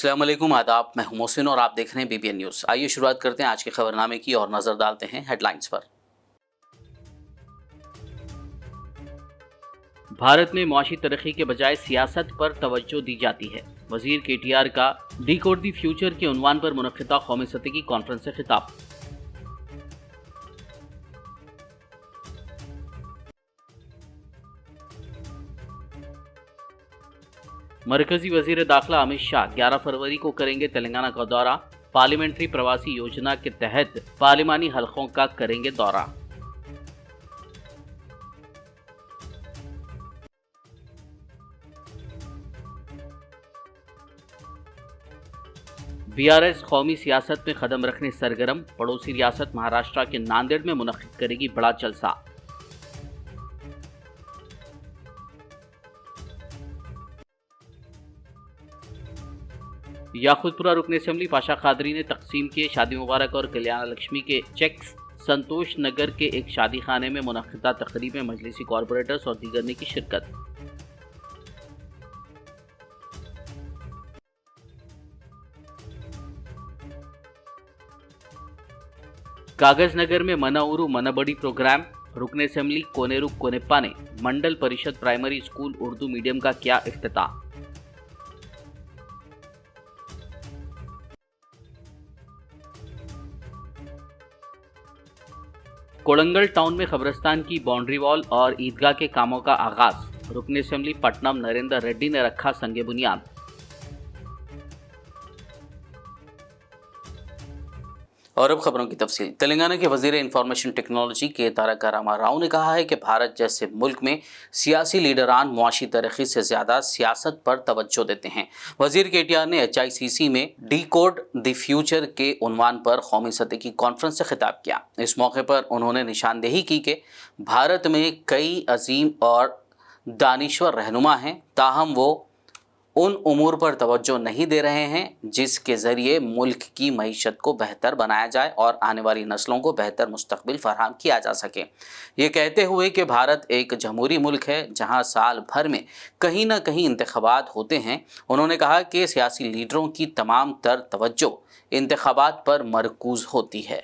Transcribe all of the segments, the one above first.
अस्सलाम वालेकुम, आदाब। मैं हूं मोहसिन और आप देख रहे हैं बीबीएन न्यूज़। आइए शुरुआत करते हैं आज के खबरनामे की और नजर डालते हैं हेडलाइंस पर। भारत में मुआशी तरक्की के बजाय सियासत पर तवज्जो दी जाती है। वजीर केटीआर का डिकोड द फ्यूचर के उन्वान पर मुनक्किदा कौमी सतह की कॉन्फ्रेंस से खिताब। मरकजी वजीर दाखिला अमित शाह 11 फरवरी को करेंगे तेलंगाना का दौरा। पार्लियामेंट्री प्रवासी योजना के तहत पार्लिमानी हलकों का करेंगे दौरा। बीआरएस कौमी सियासत में कदम रखने सरगर्म। पड़ोसी रियासत महाराष्ट्र के नांदेड़ में मुनक्किद करेगी बड़ा जलसा। याकुतपुरा रुकन असेंबली पाशा कादरी ने तकसीम किए शादी मुबारक और कल्याण लक्ष्मी के चेक्स। संतोष नगर के एक शादी खाने में मुनक्किदा तकरीब में मजलिसी कॉरपोरेटर्स और दीगर ने की शिरकत। कागज नगर में मनाउरू मनबड़ी प्रोग्राम। रुकन असेंबली कोनेरू कोनेप्पा ने मंडल परिषद प्राइमरी स्कूल उर्दू मीडियम का किया इफ्तिताह। कोड़ंगल टाउन में कब्रिस्तान की बाउंड्री वॉल और ईदगाह के कामों का आगाज। रुकन असेंबली पटनम नरेंद्र रेड्डी ने रखा संगे बुनियाद। और अब खबरों की तफसील। तेलंगाना के वजीर इंफॉर्मेशन टेक्नोलॉजी के तारक रामाराव ने कहा है कि भारत जैसे मुल्क में सियासी लीडरान मुआशी तरक्की से ज़्यादा सियासत पर तवज्जो देते हैं। वजीर केटीआर ने HICC में डिकोड द फ्यूचर के उन्वान पर कौमी सतह की कॉन्फ्रेंस से खिताब किया। इस मौके पर उन्होंने निशानदेही की कि भारत में कई अजीम और दानिश्वर रहनुमा हैं, ताहम वो उन उमूर पर तवज्जो नहीं दे रहे हैं जिसके ज़रिए मुल्क की मईशत को बेहतर बनाया जाए और आने वाली नस्लों को बेहतर मुस्तकबिल फराहम किया जा सके। ये कहते हुए कि भारत एक जमहूरी मुल्क है जहां साल भर में कहीं ना कहीं इंतखाबात होते हैं, उन्होंने कहा कि सियासी लीडरों की तमाम तर तवज्जो इंतखाबात पर मरकूज होती है।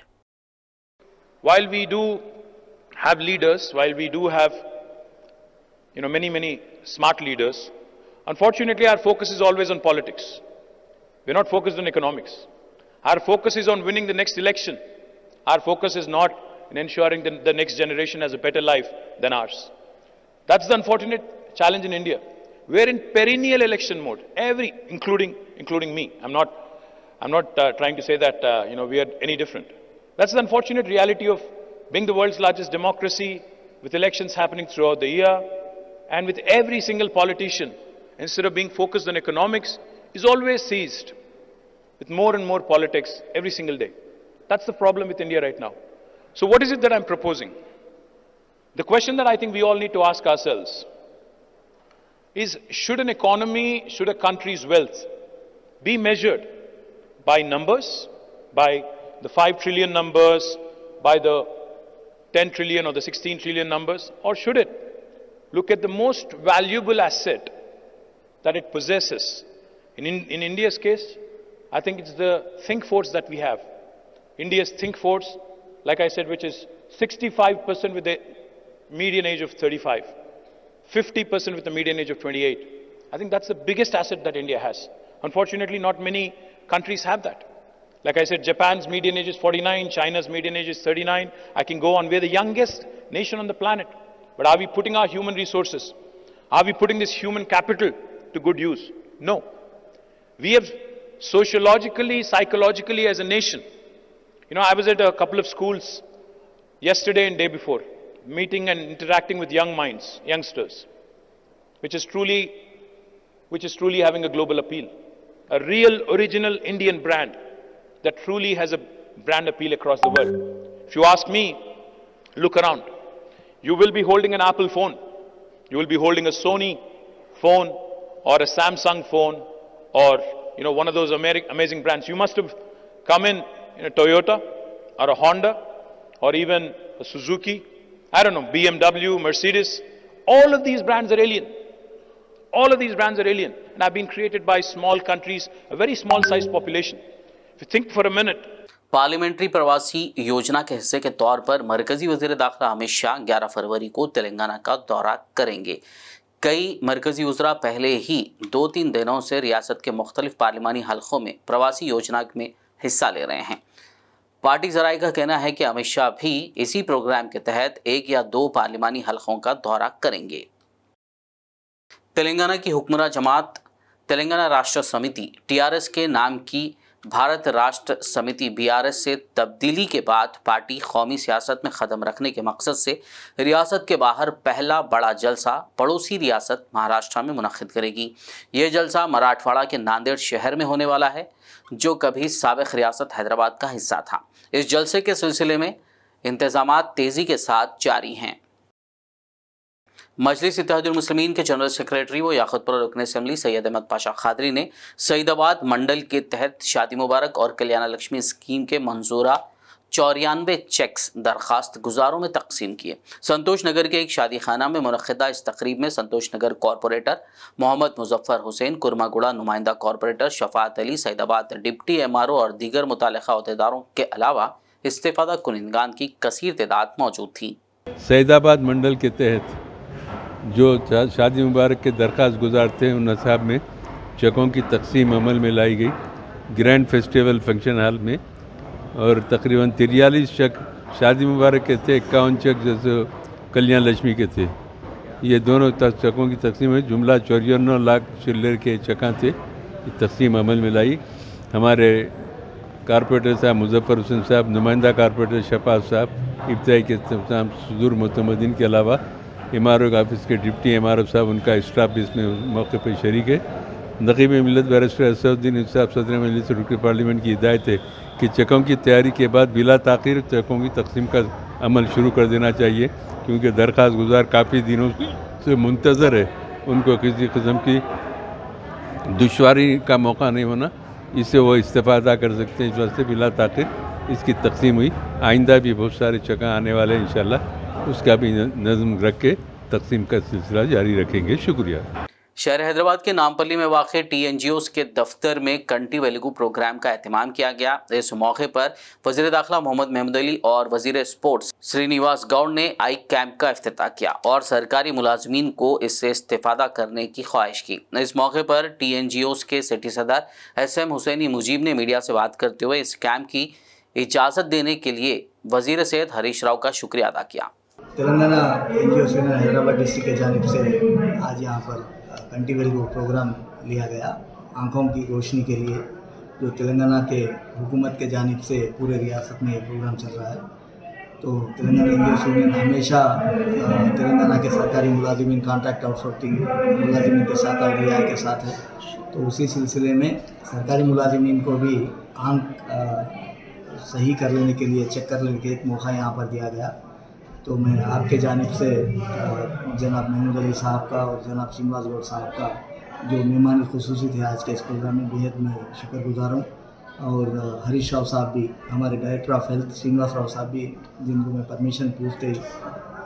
While we do have leaders, while we do have many smart leaders, unfortunately, our focus is always on politics. We're not focused on economics. Our focus is on winning the next election. Our focus is not in ensuring the next generation has a better life than ours. That's the unfortunate challenge in India. We're in perennial election mode, including me. I'm not trying to say that we are any different. That's the unfortunate reality of being the world's largest democracy, with elections happening throughout the year, and with every single politician, instead of being focused on economics, is always seized with more and more politics every single day. That's the problem with India right now. So what is it that I'm proposing? The question that I think we all need to ask ourselves is, should a country's wealth be measured by numbers, by the 5 trillion numbers, by the 10 trillion or the 16 trillion numbers, or should it look at the most valuable asset that it possesses? In India's case, I think it's the think force that we have. India's think force, like I said, which is 65% with the median age of 35, 50% with the median age of 28. I think that's the biggest asset that India has. Unfortunately, not many countries have that. Like I said, Japan's median age is 49, China's median age is 39. I can go on. We're the youngest nation on the planet. But are we putting our human resources? Are we putting this human capital to good use? No. We have sociologically, psychologically as a nation. I was at a couple of schools yesterday and day before, meeting and interacting with young minds, youngsters, which is truly having a global appeal. A real original Indian brand that truly has a brand appeal across the world. If you ask me, look around. You will be holding an Apple phone. You will be holding a Sony phone or a Samsung phone or one of those amazing brands. You must have come in a Toyota or a Honda or even a Suzuki, I don't know, BMW, Mercedes. All of these brands are alien. All of these brands are alien and have been created by small countries, a very small sized population. If you think for a minute, parliamentary प्रवासी योजना के हिस्से के तौर पर मरकजी वजीर दाखिला अमित शाह 11 फरवरी को तेलंगाना का दौरा करेंगे। कई मरकजी वज़रा पहले ही 2-3 दिनों से रियासत के मुख्तलिफ पार्लिमानी हलकों में प्रवासी योजना में हिस्सा ले रहे हैं। पार्टी ज़राए का कहना है कि अमित शाह भी इसी प्रोग्राम के तहत 1 या 2 पार्लिमानी हलकों का दौरा करेंगे। तेलंगाना की हुक्मरान जमात तेलंगाना राष्ट्र समिति TRS के नाम की भारत राष्ट्र समिति BRS से तब्दीली के बाद पार्टी कौमी सियासत में कदम रखने के मकसद से रियासत के बाहर पहला बड़ा जलसा पड़ोसी रियासत महाराष्ट्र में मुनक़िद करेगी। ये जलसा मराठवाड़ा के नांदेड़ शहर में होने वाला है, जो कभी साबिक़ रियासत हैदराबाद का हिस्सा था। इस जलसे के सिलसिले में इंतज़ामात तेज़ी के साथ जारी हैं। मजलिस इत्तेहादुल मुस्लिमीन के जनरल सेक्रेटरी व याकुतपुरा रुकन असम्बली सैयद अहमद पाशा खादरी ने सईदाबाद मंडल के तहत शादी मुबारक और कल्याण लक्ष्मी स्कीम के मंजूरा 94 चेक्स दरखास्त गुजारों में तकसीम किए। संतोष नगर के एक शादी खाना में मुनक़िदा इस तकरीब में संतोष नगर कॉरपोरेटर मोहम्मद मुजफ्फर हुसैन, कुरमागुड़ा नुमाइंदा corporator Shafat Ali, Saidabad deputy MRO और दीगर मुतल्लिक़ा अहदेदारों के अलावा इस्तेफ़ादा कुनिंदगान की कसीर तादाद मौजूद थी। सईदाबाद मंडल के तहत जो शादी मुबारक के दरख्वास्त गुजारते हैं उन नसाब में चेकों की तकसीम अमल में लाई गई ग्रैंड फेस्टिवल फंक्शन हॉल में, और तकरीबन 43 चेक शादी मुबारक के थे, 51 चेक जैसे कल्याण लक्ष्मी के थे। ये दोनों चेकों की तकसीम है। जुमला 54 लाख चिल्लर के चेक थे। तकसीम अमल में लाई। हमारे कारपोरेटर साहब मुजफ्फर हुसैन साहब, नुमाइंदा कारपोरेटर शफात साहब, इब्तिदाई के तमाम सुदूर मुतमदीन के अलावा MRO ऑफिस के डिप्टी MRO साहब, उनका स्टाफ भी इसमें मौके पर शरीक है। नकीब मिलत बैरिस्टर असदुद्दीन साहब सदर मजलिस रुकन पार्लियामेंट की हिदायत है कि चेकों की तैयारी के बाद बिला ताख़ीर चेकों की तकसीम का अमल शुरू कर देना चाहिए, क्योंकि दरख्वास्त गुजार काफ़ी दिनों से मुंतज़र है। उनको किसी किस्म की दुश्वारी का मौका नहीं होना, इससे वो इस्तेफ़ादा कर सकते हैं। इस वजह से बिला ताख़ीर इसकी तकसीम हुई। आइंदा भी बहुत सारे चेक आने वाले हैं इंशाल्लाह, उसका भी नज़म रख के तकसीम का सिलसिला जारी रखेंगे। शुक्रिया। शहर हैदराबाद के नामपल्ली में वाक़ TNGOs के दफ्तर में कंटी वेलुगु प्रोग्राम का एहतमाम किया गया। इस मौके पर वज़ीर दाखिला मोहम्मद महमूद अली और वज़ीर स्पोर्ट्स श्रीनिवास गौड़ ने आई कैंप का इफ्तिताह किया और सरकारी मुलाजमीन को इससे इस्तेफादा करने की ख्वाहिश की। इस मौके पर TNGOs के सिटी सदर SM हुसैनी मुजीब ने मीडिया से बात करते हुए इस कैंप की इजाज़त देने के लिए वज़ीर सेहत हरीश राव का शुक्रिया अदा किया। Telangana NGOs union Hyderabad district की जानिब से आज यहाँ पर कंटी वेलुगु प्रोग्राम लिया गया, आँखों की रोशनी के लिए, जो तेलंगाना के हुकूमत के जानिब से पूरे रियासत में ये प्रोग्राम चल रहा है। तो तेलंगाना NGOs यूनियन हमेशा तेलंगाना के सरकारी मुलाजिमीन, कॉन्ट्रैक्ट आउटसोर्सिंग मुलाजिमीन के साथ और रियाय के साथ है। तो उसी सिलसिले में सरकारी मुलाजिमीन को भी आँख सही कर लेने के लिए, चेक कर लेने के एक मौका यहाँ पर दिया गया। तो मैं आपके जानिब से जनाब महमूद अली साहब का और जनाब श्रीनिवास गौड़ साहब का, जो मेहमान खुसूसी थे आज के इस प्रोग्राम में, बेहद मैं शुक्रगुजार हूँ। और हरीश राव साहब भी, हमारे director of health Srinivas Rao साहब भी, जिनको मैं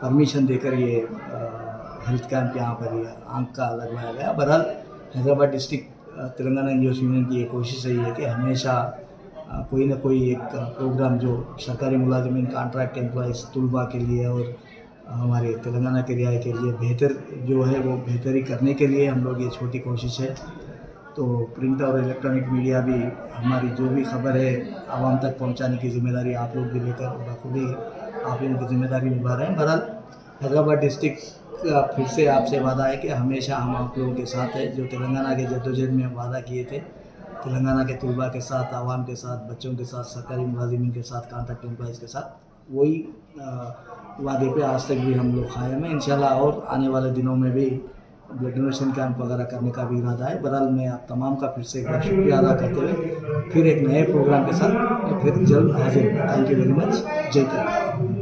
परमिशन देकर ये हेल्थ कैंप यहाँ पर ये आँख का लगवाया गया। बहरहाल Hyderabad district Telangana NGOs union की ये कोशिश रही है कि हमेशा कोई ना कोई एक प्रोग्राम जो सरकारी मुलाजिमीन, कॉन्ट्रैक्ट एम्प्लॉइज़, तुलबा के लिए और हमारे तेलंगाना के रियाय के लिए बेहतर जो है वो बेहतरी करने के लिए हम लोग, ये छोटी कोशिश है। तो प्रिंट और इलेक्ट्रॉनिक मीडिया भी हमारी जो भी खबर है आवाम तक पहुंचाने की ज़िम्मेदारी आप लोग भी लेकर बखूबी आप लोगों की ज़िम्मेदारी निभा रहे हैं। बहरहाल हैदराबाद डिस्ट्रिक्ट का फिर से आपसे वादा है कि हमेशा हम आप लोगों के साथ है। जो तेलंगाना के जद्दोजहद में वादा किए थे, तेलंगाना के तुलबा के साथ, आवाम के साथ, बच्चों के साथ, सरकारी मुलाजिमीन के साथ, कॉन्ट्रैक्ट एम्प्लॉइज़ के साथ, वही वादे पे आज तक भी हम लोग कायम हैं। इंशाल्लाह और आने वाले दिनों में भी ब्लड डोनेशन कैंप वगैरह करने का भी इरादा है। बहरहाल मैं आप तमाम का फिर से एक बार शुक्रिया अदा करते हुए फिर एक नए प्रोग्राम के साथ मैं फिर जल्द हाजिर हूँ। Thank you very much. जय Telangana.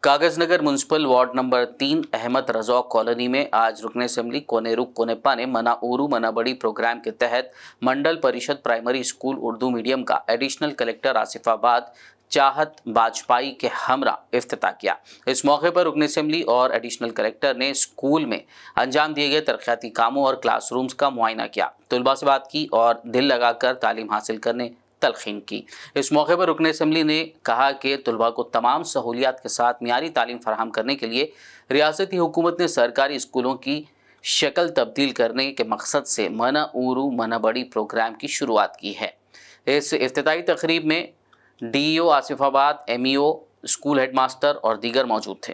Kagaznagar municipal ward number 3 Ahmed Raza colony में आज रुकन असम्बली कोनेरू कोनेपा ने मना उरू मना बड़ी प्रोग्राम के तहत मंडल परिषद प्राइमरी स्कूल उर्दू मीडियम का एडिशनल कलेक्टर आसिफाबाद चाहत बाजपाई के हमरा इफ्तिताह किया। इस मौके पर रुकन असेंबली और एडिशनल कलेक्टर ने स्कूल में अंजाम दिए गए तरक्याती कामों और क्लासरूम्स का मुआयना किया, तलबा से बात की और दिल लगाकर तालीम हासिल करने तलखीन की। इस मौके पर रुकन असेंबली ने कहा कि तलबा को तमाम सहूलियात के साथ मियारी तालीम फराहम करने के लिए रियासती हुकूमत ने सरकारी स्कूलों की शक्ल तब्दील करने के मकसद से मना ऊरू मना बड़ी प्रोग्राम की शुरुआत की है। इस इफ्तिताही तकरीब में DEO Asifabad, MEO, school headmaster और दीगर मौजूद थे।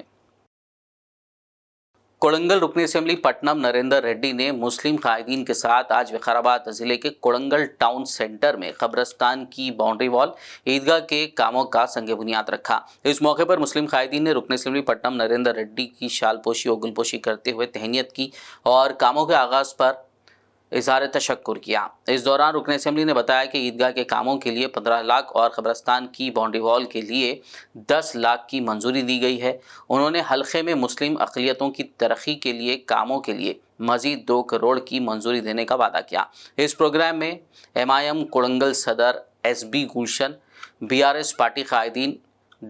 कोड़ंगल रुकन असेंबली पट्टनम नरेंद्र रेड्डी ने मुस्लिम कायदीन के साथ आज विकाराबाद जिले के कोड़ंगल टाउन सेंटर में कब्रस्तान की बाउंड्री वॉल, ईदगाह के कामों का संग बुनियाद रखा। इस मौके पर मुस्लिम कायदीन ने रुकन असेंबली पट्टनम नरेंद्र रेड्डी की शालपोशी और गुलपोशी करते हुए तहनीत की और कामों के आगाज़ पर इज़हार तशक्कुर किया। इस दौरान रुकन असेंबली ने बताया कि ईदगाह के कामों के लिए 15 लाख और कब्रस्तान की बाउंड्री वॉल के लिए 10 लाख की मंजूरी दी गई है। उन्होंने हल्के में मुस्लिम अक़लियतों की तरक्की के लिए कामों के लिए मज़ीद 2 करोड़ की मंजूरी देने का वादा किया। इस प्रोग्राम में MIM कोड़ंगल सदर SB गुलशन, BRS पार्टी कायदीन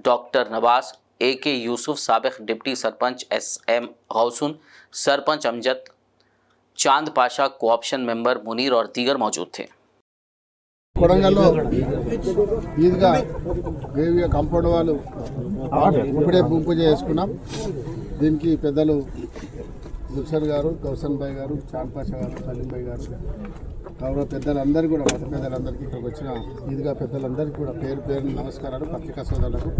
डॉक्टर नवाज, AK यूसुफ, साबिक deputy sarpanch SM Gausun, sarpanch Amjad, Chand Pasha, co-option member Munir और दीगर मौजूद थे। కొడంగల్లో ఈద్గా దేవి కాంపౌండ్ వాళ్ళు ఇప్పుడే భూమి పూజ చేసుకున్నాం. దీనికి పెద్దలు గుల్షన్ గారు, గౌసన్ భాయ్ గారు, చాంద్ పాషా గారు, సలీం భాయ్ గారు, గౌరవ పెద్దలందరూ కూడా మత పెద్దలందరికీ ఇక్కడికి వచ్చిన ఈద్గా పెద్దలందరికీ కూడా పేరు పేరు నమస్కారాలు. పత్రికా సోదరులకు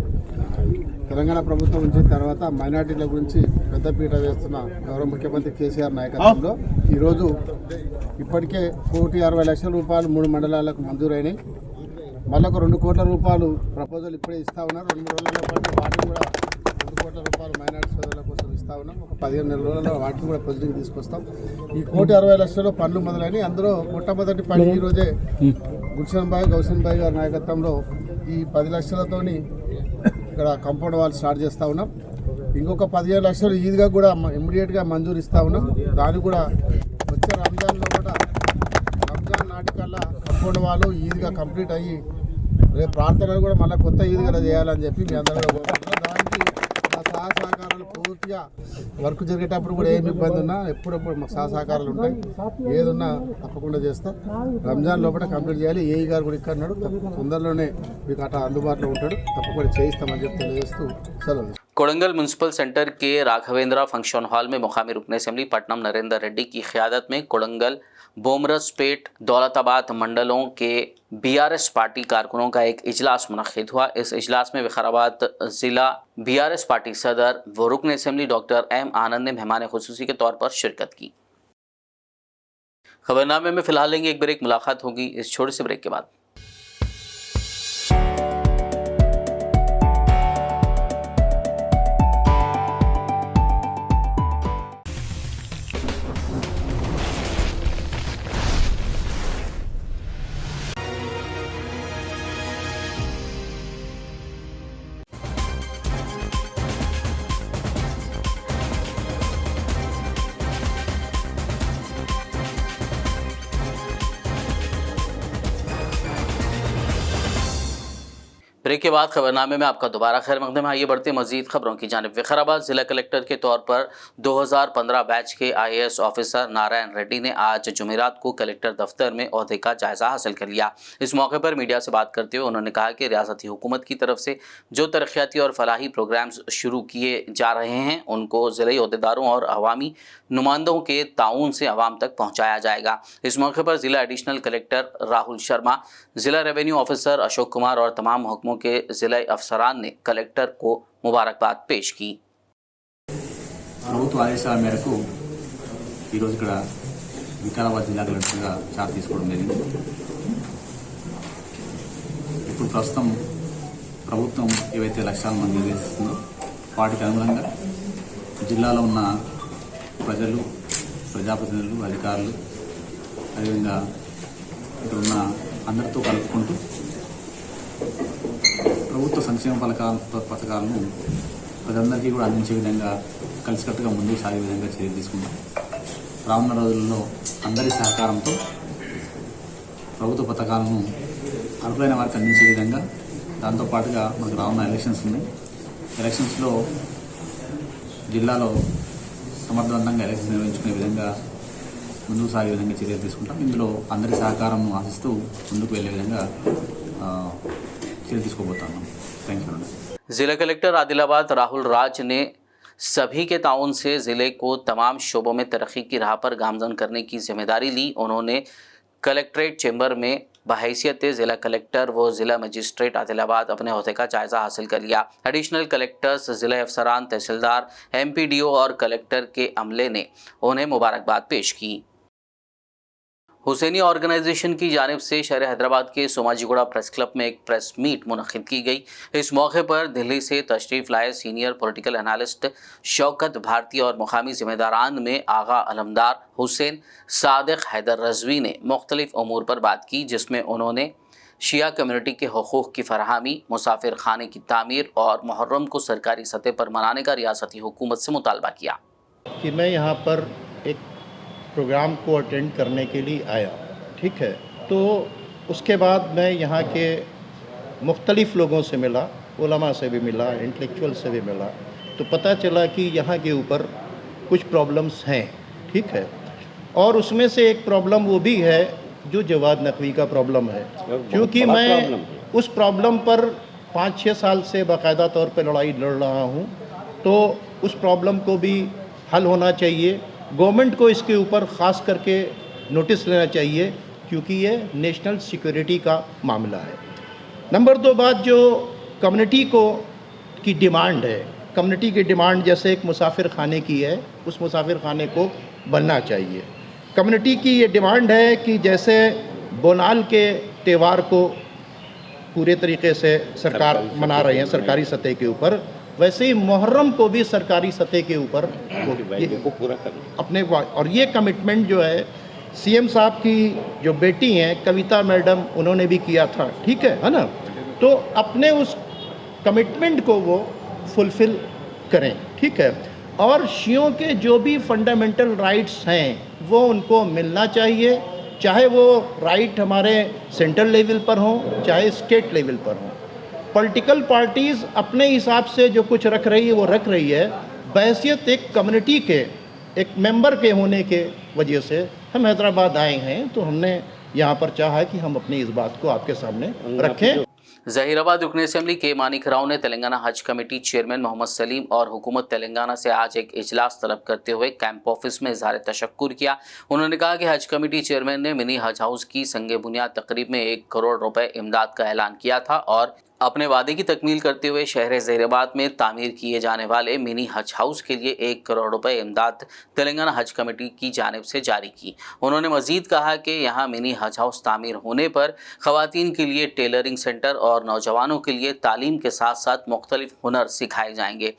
తెలంగాణ ప్రభుత్వం వచ్చిన తర్వాత మైనార్టీల గురించి పెద్దపీట వేస్తున్న గౌరవ ముఖ్యమంత్రి కేసీఆర్ నాయకత్వంలో ఈరోజు ఇప్పటికే 1,60,00,000 రూపాయలు 3 మండలాలకు మంజూరైనాయి. మళ్ళీ ఒక 2 కోట్ల రూపాయలు ప్రపోజల్ ఇప్పుడే ఇస్తా ఉన్నారు. 2-3 రోజుల పాటు వాటిని కూడా 2 కోట్ల రూపాయలు మైనార్టీ సోదరుల కోసం ఇస్తా ఉన్నాం. ఒక 15 రోజులలో వాటిని కూడా ప్రొసీడింగ్ తీసుకొస్తాం. ఈ 1,60,00,000 పనులు మొదలైనవి. అందులో మొట్టమొదటి పని ఈరోజే గుల్షన్ భాయ్, గౌసన్ భాయ్ గారి నాయకత్వంలో ఈ 10 లక్షలతోని ఇక్కడ కాంపౌండ్ వాల్ స్టార్ట్ చేస్తూ ఉన్నాం. ఇంకొక 15 లక్షలు ఈద్గా కూడా ఇమ్మీడియట్గా మంజూరు ఇస్తూ ఉన్నాం. దాన్ని కూడా వచ్చే రంజాన్లో కూడా రంజాన్ నాటికల్లా కాంపౌండ్ వాళ్ళు ఈద్గా కంప్లీట్ అయ్యి రేపు ప్రార్థనలు కూడా మళ్ళీ కొత్త ఈద్గా చేయాలని చెప్పి మీ అందరూ కూడా కోరుకుంటున్నాం. దానికి మా సహకారాలు పూర్తిగా వర్క్ జరిగేటప్పుడు కూడా ఏమి ఇబ్బంది ఉన్నా ఎప్పుడప్పుడు మా సహకారాలు ఉంటాయి. ఏదున్నా తప్పకుండా చేస్తాం. రంజాన్ లోపల కంప్లీట్ చేయాలి. ఏఈ గారు కూడా ఇక్కడ ఉన్నాడు, తొందరలోనే మీకు అట్లా అందుబాటులో ఉంటాడు. తప్పకుండా చేయిస్తామని చెప్పి తెలియజేస్తూ సెలవు. कोड़ंगल म्यूनसिपल सेंटर के राघवेंद्रा फंक्शन हॉल में मुकामी रुकन असेंबली पट्टनम नरेंद्र रेड्डी की क़यादत में कोड़ंगल, बोमरसपेट, दौलताबाद मंडलों के BRS पार्टी कारकुनों का एक इजलास मुनक़्क़िद हुआ। इस इजलास में विकाराबाद ज़िला BRS पार्टी सदर व रुकन असेंबली डॉक्टर M आनंद ने मेहमान खुसूसी के तौर पर शिरकत की। खबरनामे में फ़िलहाल लेंगे एक ब्रेक, मुलाकात होगी इस छोटे से ब्रेक के बाद। ब्रेक के बाद खबरनामे में आपका दोबारा खैर मकदम है। आइए बढ़ते मजीद खबरों की जानिब। विकाराबाद जिला कलेक्टर के तौर पर 2015 बैच के IAS ऑफिसर नारायण रेड्डी ने आज जुमेरात को कलेक्टर दफ्तर में ओहदे का जायज़ा हासिल कर लिया। इस मौके पर मीडिया से बात करते हुए उन्होंने कहा कि रियासती हुकूमत की तरफ से जो तरक्याती और फलाही प्रोग्राम्स शुरू किए जा रहे हैं उनको ज़िले अहदेदारों और अवामी नुमाइंदों के ताउन से अवाम तक पहुँचाया जाएगा। इस मौके पर ज़िला एडिशनल कलेक्टर राहुल शर्मा, ज़िला रेवेन्यू ऑफिसर अशोक कुमार और तमाम महकमों के జిల్లా అఫ్సరాన్ ने కలెక్టర్ को ముబారక్బాద్ పేష్ की। ప్రభుత్వ ఆదేశాల మేరకు ఈరోజు ఇక్కడ వికారాబాద్ జిల్లా కలెక్టర్గా చార్జ్ తీసుకోవడం జరిగింది. ఇప్పుడు ప్రస్తుతం ప్రభుత్వం ఏవైతే లక్ష్యాలను మనం నిర్దేశిస్తుందో వాటికి అనుగుణంగా జిల్లాలో ఉన్న ప్రజలు, ప్రజాప్రతినిధులు, అధికారులు, అదేవిధంగా ఇక్కడ ఉన్న అందరితో కలుపుకుంటూ ప్రభుత్వ సంక్షేమ పథకాలను ప్రజలందరికీ కూడా అందించే విధంగా కలిసికట్టుగా ముందుకు సాగే విధంగా చర్యలు తీసుకుంటాం. రానున్న రోజుల్లో అందరి సహకారంతో ప్రభుత్వ పథకాలను అర్హులైన వారికి అందించే విధంగా దాంతోపాటుగా మనకు రానున్న ఎలక్షన్స్ ఉన్నాయి. ఎలక్షన్స్లో జిల్లాలో సమర్థవంతంగా ఎలక్షన్స్ నిర్వహించుకునే విధంగా ముందుకు సాగే విధంగా చర్యలు తీసుకుంటాం. ఇందులో అందరి సహకారం ఆశిస్తూ ముందుకు వెళ్ళే విధంగా చర్యలు తీసుకోబోతున్నాం. Thank you. जिला कलेक्टर आदिलाबाद राहुल राज ने सभी के ताउन से ज़िले को तमाम शोबों में तरक्की की राह पर गामजन करने की जिम्मेदारी ली. उन्होंने कलेक्ट्रेट चैम्बर में बहैसियत ज़िला कलेक्टर व ज़िला मजिस्ट्रेट आदिलाबाद अपने अहदे का जायज़ा हासिल कर लिया. एडिशनल कलेक्टर्स, ज़िला अफसरान, तहसीलदार, MPDO और कलेक्टर के अमले ने उन्हें मुबारकबाद पेश की. हुसैनी ऑर्गेनाइजेशन की जानिब से शहर हैदराबाद के सोमाजीगुड़ा प्रेस क्लब में एक प्रेस मीट मुनक़िद की गई. इस मौके पर दिल्ली से तशरीफ़ लाए senior political analyst Shaukat Bharti और मुकामी ज़िम्मेदारान में आगा अलमदार हुसैन सादिक हैदर रज़वी ने मुख्तलिफ उमूर पर बात की, जिसमें उन्होंने शिया कम्युनिटी के हुकूक़ की फराहमी, मुसाफिर खाने की तामीर और मुहर्रम को सरकारी सतह पर मनाने का रियासती हुकूमत से मुतालबा किया. कि मैं यहाँ पर एक प्रोग्राम को अटेंड करने के लिए आया, ठीक है. तो उसके बाद मैं यहाँ के मुख्तलिफ़ लोगों से मिला, उलमा से भी मिला, इंटेलेक्चुअल से भी मिला. तो पता चला कि यहाँ के ऊपर कुछ प्रॉब्लम्स हैं, ठीक है. और उसमें से एक प्रॉब्लम वो भी है जो जवाद नकवी का प्रॉब्लम है, क्योंकि मैं उस प्रॉब्लम पर 5-6 साल से बाकायदा तौर पर लड़ाई लड़ रहा हूँ. तो उस प्रॉब्लम को भी हल होना चाहिए. गवर्नमेंट को इसके ऊपर ख़ास करके नोटिस लेना चाहिए, क्योंकि ये नेशनल सिक्योरिटी का मामला है. नंबर 2 बात जो कम्युनिटी को की डिमांड है, कम्युनिटी की डिमांड जैसे एक मुसाफिर खाने की है, उस मुसाफिर खाने को बनना चाहिए. कम्युनिटी की ये डिमांड है कि जैसे बोनाल के त्यौहार को पूरे तरीके से सरकार मना रही है सरकारी सतह के ऊपर, वैसे ही मुहर्रम को भी सरकारी सतह के ऊपर पूरा करना अपने. और ये कमिटमेंट जो है CM साहब की जो बेटी हैं कविता मैडम, उन्होंने भी किया था, ठीक है ना. तो अपने उस कमिटमेंट को वो फुलफ़िल करें, ठीक है. और शियों के जो भी फंडामेंटल राइट्स हैं वो उनको मिलना चाहिए, चाहे वो राइट हमारे सेंट्रल लेवल पर हों चाहे स्टेट लेवल पर हों. पॉलिटिकल पार्टीज़ अपने हिसाब से जो कुछ रख रही है वो रख रही है. बहैसियत एक कम्युनिटी के एक मेंबर के होने के वजह से हम हैदराबाद आए हैं, तो हमने यहाँ पर चाहा कि हम अपनी इस बात को आपके सामने रखें. ज़हीराबाद रुकन असम्बली के मानिक राव ने तेलंगाना हज कमेटी चेयरमैन मोहम्मद सलीम और हुकूमत तेलंगाना से आज एक इजलास तलब करते हुए कैंप ऑफिस में इज़हार तशक्कुर किया. उन्होंने कहा कि हज कमेटी चेयरमैन ने मिनी हज हाउस की संग बुनियाद तकरीब में 1 करोड़ रुपए इमदाद का ऐलान किया था और अपने वादे की तकमील करते हुए शहर ज़हीराबाद में तामीर किए जाने वाले मिनी हज हाउस के लिए 1 करोड़ रुपए इमदाद तेलंगाना हज कमेटी की जानिब से जारी की. उन्होंने मज़ीद कहा कि यहाँ मिनी हज हाउस तामीर होने पर ख़वातीन के लिए टेलरिंग सेंटर और नौजवानों के लिए तालीम के साथ साथ मुख्तलिफ हुनर सिखाए जाएंगे.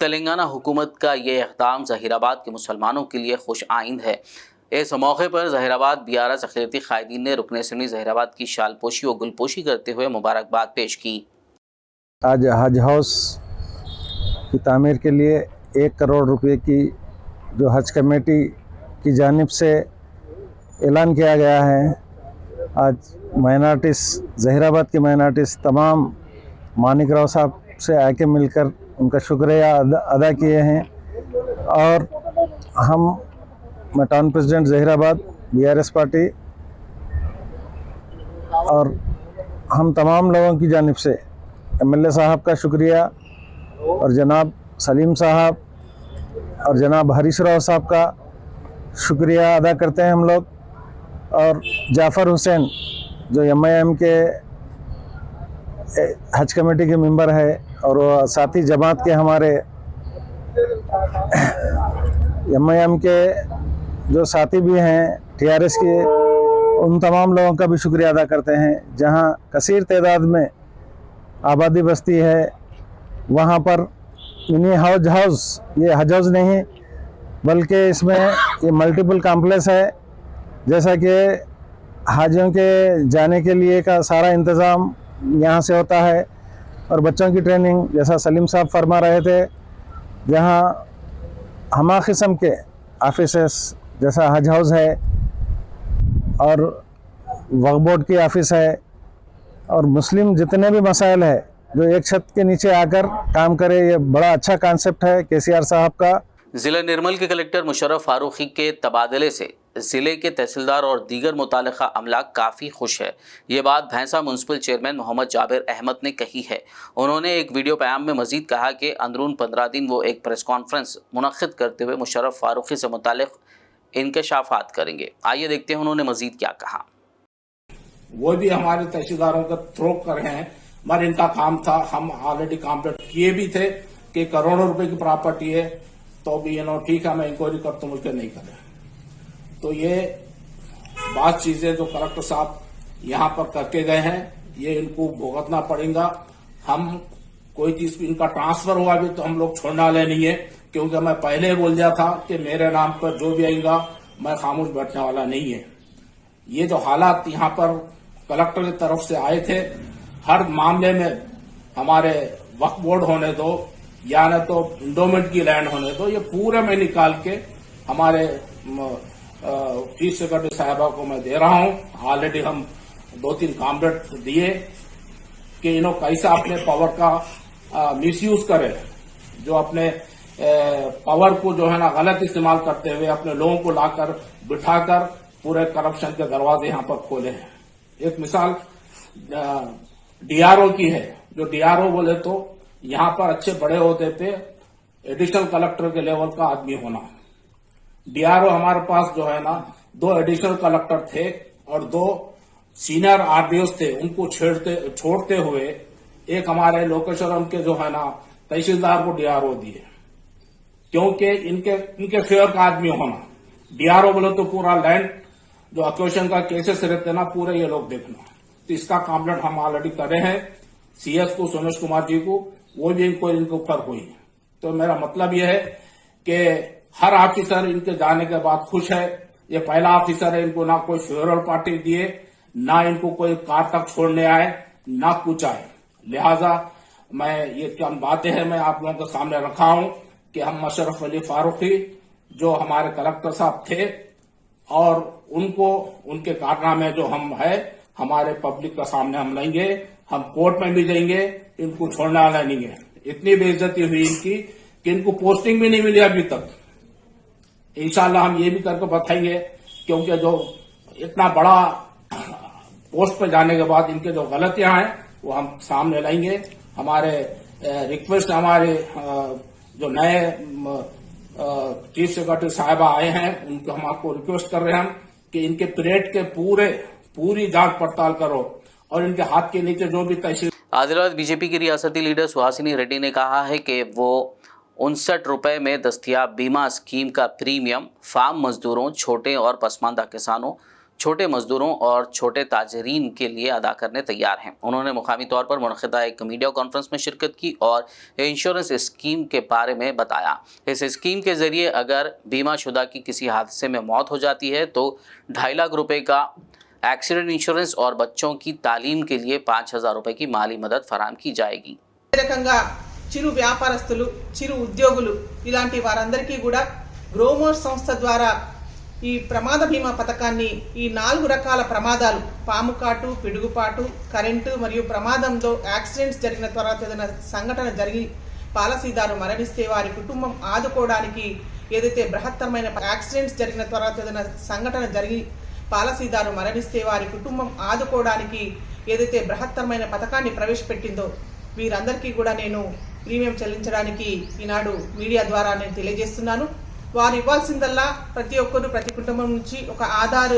तेलंगाना हुकूमत का ये इक़दाम ज़हीराबाद के मुसलमानों के लिए खुश आइंद है. इस मौके पर ज़हीराबाद BRS अक़लियती क़ायदीन ने रुकन असम्बली ज़हीराबाद की शालपोशी व गुलपोशी करते हुए मुबारकबाद पेश की. आज हज हाउस की तामीर के लिए 1 करोड़ रुपए की जो हज कमेटी की जानिब से ऐलान किया गया है. आज माइनॉरिटीज़ ज़हीराबाद की माइनॉरिटीज़ तमाम मानिक राव साहब से आके मिलकर उनका शुक्रिया अदा किए हैं. और मैं town president Zaheerabad BRS party और हम तमाम लोगों की जानिब से MLA साहब का शुक्रिया और जनाब सलीम साहब और जनाब हरीश राव साहब का शुक्रिया अदा करते हैं हम लोग. और जाफ़र हुसैन जो MIM के हज कमेटी के मेंबर है और वो साथी जमात के हमारे MIM के जो साथी भी हैं TRS के, उन तमाम लोगों का भी शुक्रिया अदा करते हैं. जहां कसीर तादाद में आबादी बस्ती है वहाँ पर मिनी हज हाउस, ये हज हाउस नहीं बल्कि इसमें ये मल्टीपल कॉम्प्लेक्स है. जैसा कि हाजियों के जाने के लिए का सारा इंतज़ाम यहाँ से होता है और बच्चों की ट्रेनिंग जैसा सलीम साहब फरमा रहे थे, जहाँ हमा किस्म के ऑफिसेस जैसा हज हाउस है और वक्फ बोर्ड की ऑफिस है और मुस्लिम जितने भी मसाइल है जो एक छत के नीचे आकर काम करे, ये बड़ा अच्छा कॉन्सेप्ट है केसीआर साहब का। जिला निर्मल के कलेक्टर मुशर्रफ फारूकी के तबादले से जिले के तहसीलदार और दीगर मुतालिका अमला काफ़ी खुश है। ये बात भैंसा म्यूनसिपल चेयरमैन मोहम्मद जाबिर अहमद ने कही है। उन्होंने एक वीडियो पैगाम में मजीद कहा कि अंदरून 15 दिन वो एक प्रेस कॉन्फ्रेंस मुनक्किद करते हुए मुशर्रफ फारूकी से मुतालिक इंकशाफात करेंगे। आइए देखते हैं उन्होंने मजीद क्या कहा। वो भी हमारे तहसीलदारों का थ्रो कर रहे हैं, मगर इनका काम था, हम ऑलरेडी कंप्लीट किए भी थे कि करोड़ों रुपए की प्रॉपर्टी है, तो भी ठीक है मैं इंक्वायरी करता हूं, मुझे नहीं करे। तो ये बात चीजें जो कलेक्टर साहब यहां पर करके गए हैं, ये इनको भुगतना पड़ेगा। हम कोई चीज इनका ट्रांसफर हुआ भी तो हम लोग छोड़ने वाले नहीं है, क्योंकि मैं पहले ही बोल दिया था कि मेरे नाम पर जो भी आएगा मैं खामोश बैठने वाला नहीं है। ये जो हालात यहां पर कलेक्टर की तरफ से आए थे, हर मामले में हमारे वक्फ बोर्ड होने दो या न तो इंडोमेंट की लैंड होने दो, ये पूरे में निकाल के हमारे चीफ सेक्रेटरी साहबा को मैं दे रहा हूं। ऑलरेडी हम 2-3 कॉम्प्लेट दिए कि कैसा अपने पावर का मिसयूज करे, जो अपने पावर को जो है ना गलत इस्तेमाल करते हुए अपने लोगों को लाकर बिठाकर पूरे करप्शन के दरवाजे यहां पर खोले हैं। एक मिसाल डीआरओ की है, जो डीआरओ बोले तो यहां पर अच्छे बड़े होते पे एडिशनल कलेक्टर के लेवल का आदमी होना। डीआरओ हमारे पास जो है ना 2 एडिशनल कलेक्टर थे और 2 सीनियर आरडीओस थे, उनको छोड़ते हुए एक हमारे लोकेश्वरम के जो है ना तहसीलदार को डीआरओ दिए, क्योंकि इनके फेयर का आदमी होना। डीआरओ बोले तो पूरा लैंड जो अक्वेशन का केसेस रहते ना पूरे ये लोग देखना। तो इसका कंप्लेंट हम ऑलरेडी कर रहे हैं सीएस को, सोमेश कुमार जी को, वो भी इनके ऊपर हुई। तो मेरा मतलब यह है कि हर ऑफिसर इनके जाने के बाद खुश है। ये पहला ऑफिसर है, इनको ना कोई फेवरल पार्टी दिए, ना इनको कोई कार तक छोड़ने आए, ना कुछ आए। लिहाजा मैं ये क्या बातें हैं मैं आप लोगों के सामने रखा हूं कि हम मुशर्रफ अली फारूकी जो हमारे कलेक्टर साहब थे और उनको उनके कारनामे जो हम है हमारे पब्लिक का सामने हम लाएंगे, हम कोर्ट में भी जाएंगे, इनको छोड़ने वाला नहीं है। इतनी बेइज्जती हुई इनकी कि इनको पोस्टिंग भी नहीं मिली अभी तक। इंशाल्लाह हम ये भी करके बताएंगे, क्योंकि जो इतना बड़ा पोस्ट पे जाने के बाद इनके जो गलतियां हैं वो हम सामने लाएंगे। हमारे रिक्वेस्ट हमारे जो नए चीफ सेक्रेटरी साहबा आए हैं उनको हम आपको रिक्वेस्ट कर रहे हैं कि इनके पीरियड के पूरी जांच पड़ताल करो और इनके हाथ के नीचे जो भी तहसील। आदिलाबाद बीजेपी की रियासती लीडर सुहासिनी रेड्डी ने कहा है कि वो 59 रुपए में दस्तयाब बीमा स्कीम का प्रीमियम फार्म मजदूरों, छोटे और पसमानदा किसानों, छोटे मजदूरों और छोटे ताजरीन के लिए अदा करने तैयार हैं। उन्होंने मुकामी तौर पर मुनक़िदा एक मीडिया कॉन्फ्रेंस में शिरकत की और इंश्योरेंस स्कीम के बारे में बताया। इस स्कीम के ज़रिए अगर बीमा शुदा की किसी हादसे में मौत हो जाती है तो 2.5 लाख रुपये का एक्सीडेंट इंश्योरेंस और बच्चों की तालीम के लिए 5,000 रुपये की माली मदद फराहम की जाएगी। రకంగా చిరు వ్యాపారస్తులు, చిరు ఉద్యోగులు ఇలాంటి వారందరికీ కూడా గ్రోమోర్ సంస్థ ద్వారా ఈ ప్రమాద బీమా పథకాన్ని ఈ 4 రకాల ప్రమాదాలు పాము కాటు, పిడుగుపాటు, కరెంటు మరియు ప్రమాదంలో యాక్సిడెంట్స్ జరిగిన తర్వాత ఏదైనా సంఘటన జరిగి పాలసీదారు మరణిస్తే వారి కుటుంబం ఆదుకోవడానికి ఏదైతే బృహత్తరమైన యాక్సిడెంట్స్ జరిగిన తర్వాత ఏదైనా సంఘటన జరిగి పాలసీదారు మరణిస్తే వారి కుటుంబం ఆదుకోవడానికి ఏదైతే బృహత్తరమైన పథకాన్ని ప్రవేశపెట్టిందో వీరందరికీ కూడా నేను ప్రీమియం చెల్లించడానికి ఈనాడు మీడియా ద్వారా నేను తెలియజేస్తున్నాను. వారు ఇవ్వాల్సిందల్లా ప్రతి ఒక్కరు ప్రతి కుటుంబం నుంచి ఒక ఆధార్,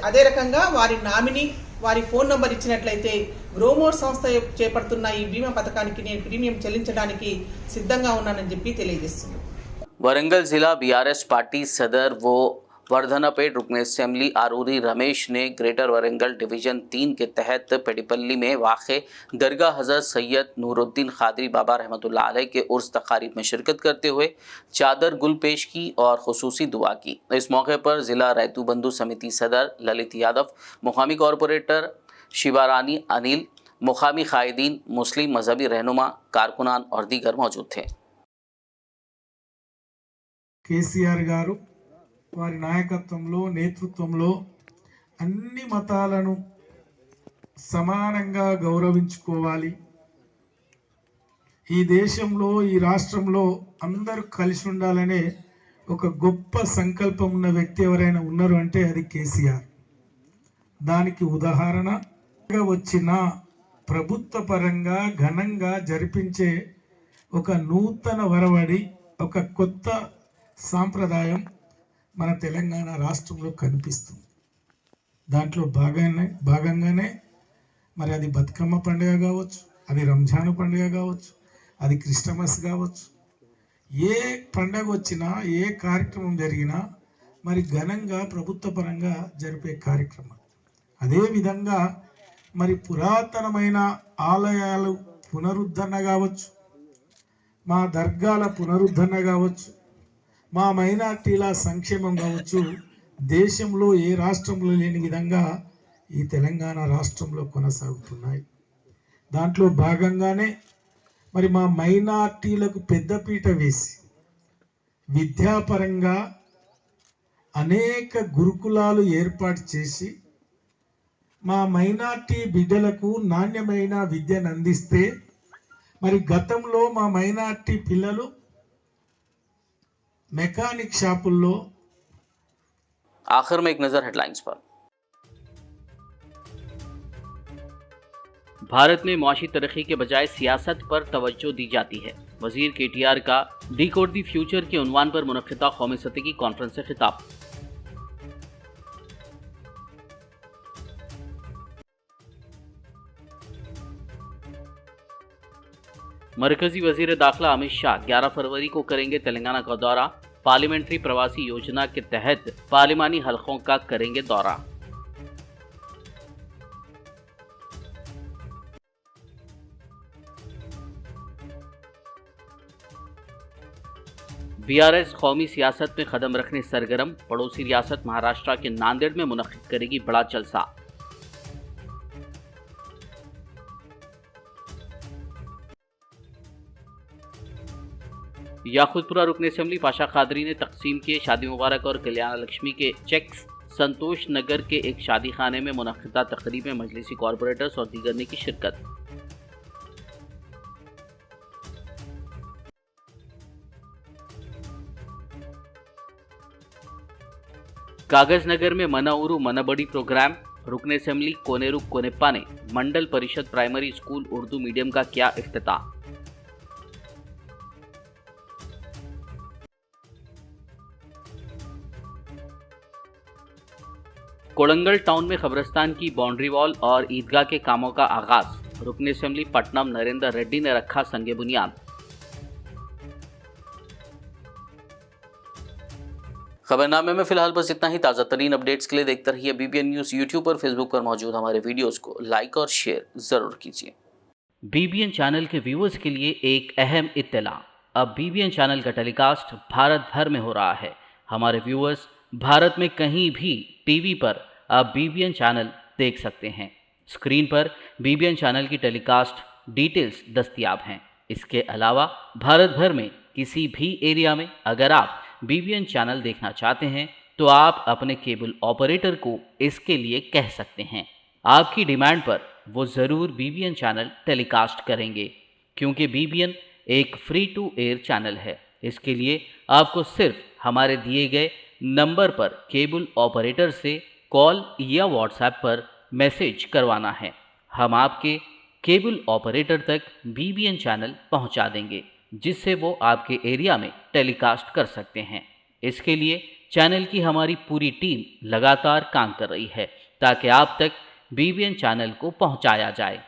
అదే రకంగా వారి నామినీ, వారి ఫోన్ నంబర్ ఇచ్చినట్లయితే గ్రోమోర్ సంస్థ చేపడుతున్న ఈ బీమా పథకానికి నేను ప్రీమియం చెల్లించడానికి సిద్ధంగా ఉన్నానని చెప్పి తెలియజేస్తున్నాను. वरंगल जिला बीआरएस पार्टी सदर वो वर्धनापेट रुकन असेंबली आरूरी रमेश ने ग्रेटर वरंगल डिवीजन 3 के तहत पेडीपल्ली में वाक़े दरगाह हज़रत सैयद नूरुद्दीन खादरी बाबा रहमतुल्लाह अलैह के उर्स तकारीब में शिरकत करते हुए चादर गुल पेश की और खुसूसी दुआ की। इस मौके पर ज़िला रैतू बंधु समिति सदर ललित यादव, मुकामी कॉरपोरेटर शिवारानी अनिल, मुकामी कायदीन, मुस्लिम मजहबी रहनुमा, कारकुनान और दीगर मौजूद थे। కేసీఆర్ గారు వారి నాయకత్వంలో, నేతృత్వంలో అన్ని మతాలను సమానంగా గౌరవించుకోవాలి. ఈ దేశంలో ఈ రాష్ట్రంలో అందరూ కలిసి ఉండాలనే ఒక గొప్ప సంకల్పం ఉన్న వ్యక్తి ఎవరైనా ఉన్నారు అంటే అది కేసీఆర్. దానికి ఉదాహరణ వచ్చిన ప్రభుత్వ పరంగా ఘనంగా జరిపించే ఒక నూతన వరవడి, ఒక కొత్త సాంప్రదాయం మన తెలంగాణ రాష్ట్రంలో కనిపిస్తుంది. దాంట్లో భాగంగానే మరి అది బతుకమ్మ పండుగ కావచ్చు, అది రంజాన్ పండుగ కావచ్చు, అది క్రిస్టమస్ కావచ్చు, ఏ పండుగ వచ్చినా ఏ కార్యక్రమం జరిగినా మరి ఘనంగా ప్రభుత్వ పరంగా జరిపే కార్యక్రమం. అదేవిధంగా మరి పురాతనమైన ఆలయాలు పునరుద్ధరణ కావచ్చు, మా దర్గాల పునరుద్ధరణ కావచ్చు, మా మైనార్టీల సంక్షేమం కావచ్చు, దేశంలో ఏ రాష్ట్రంలో లేని విధంగా ఈ తెలంగాణ రాష్ట్రంలో కొనసాగుతున్నాయి. దాంట్లో భాగంగానే మరి మా మైనార్టీలకు పెద్దపీట వేసి విద్యాపరంగా అనేక గురుకులాలు ఏర్పాటు చేసి మా మైనార్టీ బిడ్డలకు నాణ్యమైన విద్యను అందిస్తే మరి గతంలో మా మైనార్టీ పిల్లలు మెకానిక్ షాపుల్లో. आखिर में एक नजर हेडलाइंस पर। भारत में मुआशी तरक्की के बजाय सियासत पर तवज्जो दी जाती है। वजीर केटीआर का डिकोड द फ्यूचर के उन्वान पर मुनक्किदा कौमी सतह की कॉन्फ्रेंस से खिताब। मरकजी वजीर दाखिला अमित शाह 11 फरवरी को करेंगे तेलंगाना का दौरा। पार्लियामेंट्री प्रवासी योजना के तहत पार्लिमानी हलकों का करेंगे दौरा। बीआरएस कौमी सियासत में कदम रखने सरगर्म। पड़ोसी रियासत महाराष्ट्र के नांदेड़ में मुनक्किद करेगी बड़ा जलसा। याकुतपुरा रुकन असेंबली पाशा कादरी ने तकसीम किए शादी मुबारक और कल्याण लक्ष्मी के चेक्स। संतोष नगर के एक शादी खाने में मुनक्किदा तकरीब में मजलिसी कॉरपोरेटर्स और दीगर ने की शिरकत। कागज नगर में मनाउरू मनबड़ी प्रोग्राम। रुकन असेंबली कोनेरू कोनेप्पा ने मंडल परिषद प्राइमरी स्कूल उर्दू मीडियम का किया इफ्तिताह। कोड़ंगल टाउन में कब्रिस्तान की बाउंड्री वॉल और ईदगाह के कामों का आगाज। रुकन असेंबली पटनम नरेंद्र रेड्डी ने रखा संगे बुनियाद। खबरनामे में फिलहाल बस इतना ही। ताज़ा तरीन अपडेट्स के लिए देखते रहिए BBN न्यूज़। यूट्यूब और फेसबुक पर मौजूद हमारे वीडियोस को लाइक और शेयर जरूर कीजिए। BBN चैनल के व्यूअर्स के लिए एक अहम इत्तला। अब BBN चैनल का टेलीकास्ट भारत भर में हो रहा है। हमारे व्यूअर्स भारत में कहीं भी टीवी पर अब BBN चैनल देख सकते हैं। स्क्रीन पर BBN चैनल की टेलीकास्ट डिटेल्स दस्तयाब हैं। इसके अलावा भारत भर में किसी भी एरिया में अगर आप BBN चैनल देखना चाहते हैं तो आप अपने केबल ऑपरेटर को इसके लिए कह सकते हैं। आपकी डिमांड पर वो ज़रूर BBN चैनल टेलीकास्ट करेंगे, क्योंकि BBN एक फ्री टू एयर चैनल है। इसके लिए आपको सिर्फ हमारे दिए गए नंबर पर केबल ऑपरेटर से कॉल या व्हाट्सएप पर मैसेज करवाना है। हम आपके केबल ऑपरेटर तक BBN चैनल पहुंचा देंगे, जिससे वो आपके एरिया में टेलीकास्ट कर सकते हैं। इसके लिए चैनल की हमारी पूरी टीम लगातार काम कर रही है ताकि आप तक BBN चैनल को पहुंचाया जाए।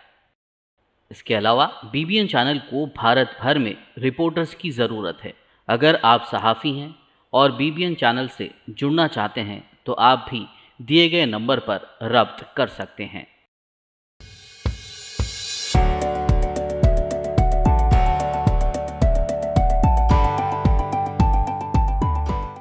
इसके अलावा BBN चैनल को भारत भर में रिपोर्टर्स की ज़रूरत है। अगर आप सहाफ़ी हैं और BBN चैनल से जुड़ना चाहते हैं तो आप भी दिए गए नंबर पर रब्त कर सकते हैं।